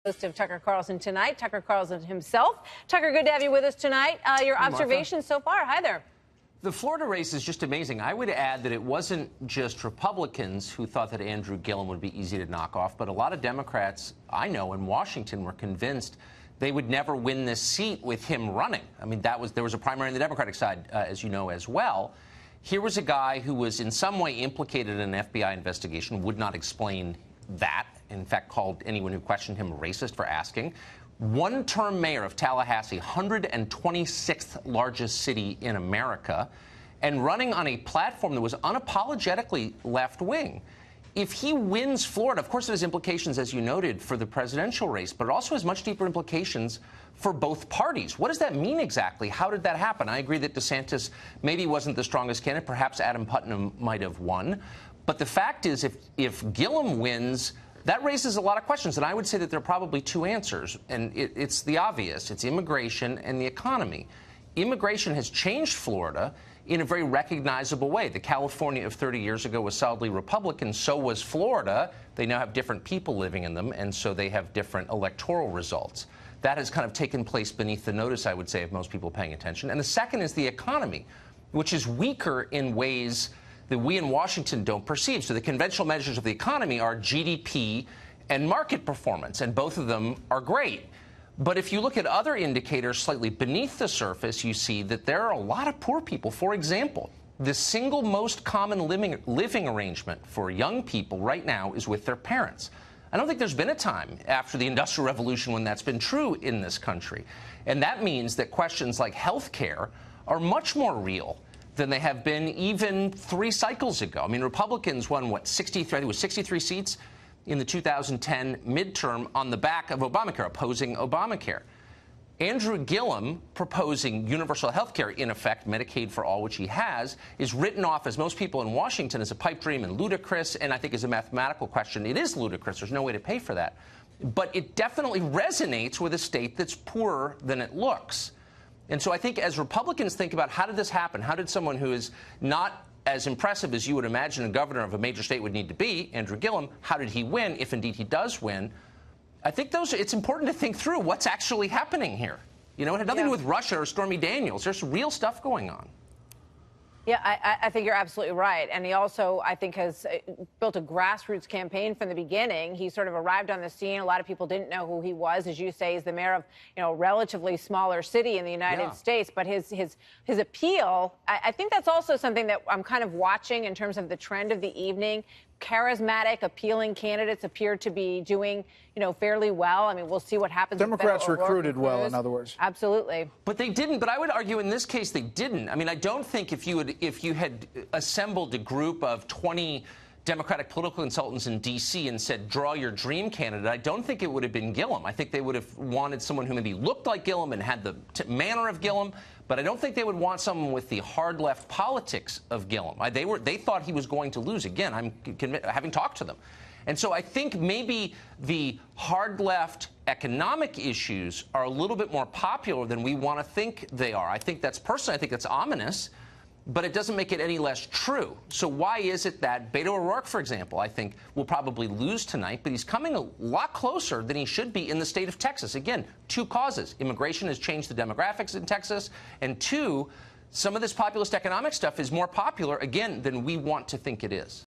Host of Tucker Carlson Tonight, Tucker Carlson himself. Tucker, good to have you with us tonight. Your observations so far. Hi there. The Florida race is just amazing. I would add that it wasn't just Republicans who thought that Andrew Gillum would be easy to knock off, but a lot of Democrats I know in Washington were convinced they would never win this seat with him running. I mean, there was a primary on the Democratic side, as you know, as well. Here was a guy who was in some way implicated in an FBI investigation, would not explain that, in fact, called anyone who questioned him racist for asking. One-term mayor of Tallahassee, 126th largest city in America, and running on a platform that was unapologetically left-wing. If he wins Florida, of course it has implications, as you noted, for the presidential race, but it also has much deeper implications for both parties. What does that mean exactly? How did that happen? I agree that DeSantis maybe wasn't the strongest candidate. Perhaps Adam Putnam might have won. But the fact is, if Gillum wins, that raises a lot of questions, and I would say that there are probably two answers, and it's the obvious. It's immigration and the economy. Immigration has changed Florida in a very recognizable way. The California of 30 years ago was solidly Republican. So was Florida. They now have different people living in them, and so they have different electoral results. That has kind of taken place beneath the notice, I would say, of most people paying attention. And the second is the economy, which is weaker in ways that we in Washington don't perceive. So the conventional measures of the economy are GDP and market performance, and both of them are great. But if you look at other indicators slightly beneath the surface, you see that there are a lot of poor people. For example, the single most common living arrangement for young people right now is with their parents. I don't think there's been a time after the Industrial Revolution when that's been true in this country. And that means that questions like health care are much more real than they have been even 3 cycles ago. I mean, Republicans won, what, 63, I think it was 63 seats in the 2010 midterm on the back of Obamacare, opposing Obamacare. Andrew Gillum proposing universal health care, in effect, Medicaid for all, which he has, is written off, as most people in Washington, as a pipe dream and ludicrous, and I think as a mathematical question, it is ludicrous. There's no way to pay for that. But it definitely resonates with a state that's poorer than it looks. And so I think as Republicans think about how did this happen, how did someone who is not as impressive as you would imagine a governor of a major state would need to be, Andrew Gillum, how did he win, if indeed he does win? I think it's important to think through what's actually happening here. You know, it had nothing to do with Russia or Stormy Daniels. There's real stuff going on. Yeah, I think you're absolutely right. And he also, I think, has built a grassroots campaign from the beginning. He sort of arrived on the scene. A lot of people didn't know who he was. As you say, he's the mayor of, a relatively smaller city in the United States. But his appeal, I think that's also something that I'm kind of watching in terms of the trend of the evening. Charismatic, appealing candidates appear to be doing, fairly well. I mean, we'll see what happens. Democrats recruited well, in other words. Absolutely. But they didn't. But I would argue in this case they didn't. I mean, I don't think if you had assembled a group of 20 Democratic political consultants in D.C. and said, draw your dream candidate, I don't think it would have been Gillum. I think they would have wanted someone who maybe looked like Gillum and had the manner of Gillum, but I don't think they would want someone with the hard left politics of Gillum. They thought he was going to lose. Again, I'm having talked to them. And so I think maybe the hard left economic issues are a little bit more popular than we want to think they are. I think that's ominous. But it doesn't make it any less true. So why is it that Beto O'Rourke, for example, I think will probably lose tonight, but he's coming a lot closer than he should be in the state of Texas? Again, 2 causes. Immigration has changed the demographics in Texas, and 2, some of this populist economic stuff is more popular, again, than we want to think it is.